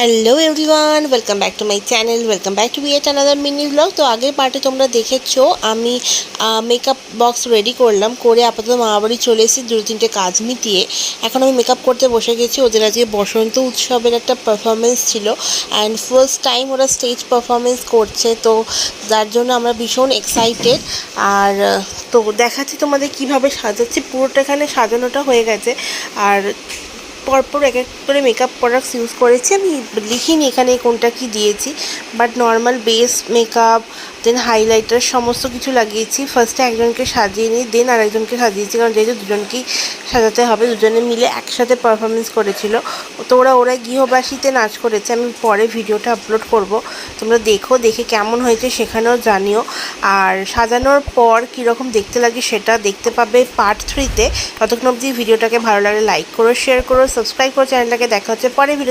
Hello everyone, welcome back to my channel, welcome back to yet another mini blog. তো আগের পার্টে তোমরা দেখেছো আমি মেকআপ বক্স রেডি করলাম, করে আপাতত মামাবাড়ি চলে এসেছি 2-3টে কাজ মিটিয়ে। এখন আমি মেকআপ করতে বসে গেছি। ওদের আজকে বসন্ত উৎসবের একটা পারফরমেন্স ছিল অ্যান্ড ফার্স্ট টাইম ওরা স্টেজ পারফরমেন্স করছে, তো যার জন্য আমরা ভীষণ এক্সাইটেড। আর তো দেখাচ্ছি তোমাদের কিভাবে সাজাচ্ছি। পুরোটা এখানে সাজানোটা হয়ে গেছে, আর পরপর এক এক করে মেকআপ প্রোডাক্টস ইউজ করেছি। আমি লিখিনি এখানে কোনটা কি দিয়েছি, but normal base makeup, then highlighter সমস্ত কিছু লাগিয়েছি। ফার্স্টে একজনকে সাজিয়ে নিই, দেন আরেকজনকে সাজিয়েছি, কারণ যেহেতু দুজনকেই সাজাতে হবে। দুজনে মিলে একসাথে পারফরমেন্স করেছিল। তো ওরা গৃহবাসীতে নাচ করেছে। আমি পরে ভিডিওটা আপলোড করব, তোমরা দেখো, দেখে কেমন হয়েছে সেখানেও জানিও। আর সাজানোর পর কীরকম দেখতে লাগে সেটা দেখতে পাবে পার্ট 3-তে। ততক্ষণ অবধি ভিডিওটাকে ভালো লাগলে লাইক করো, শেয়ার করো, সাবস্ক্রাইব করো চ্যানেলটাকে। দেখা হচ্ছে পরে ভিডিও।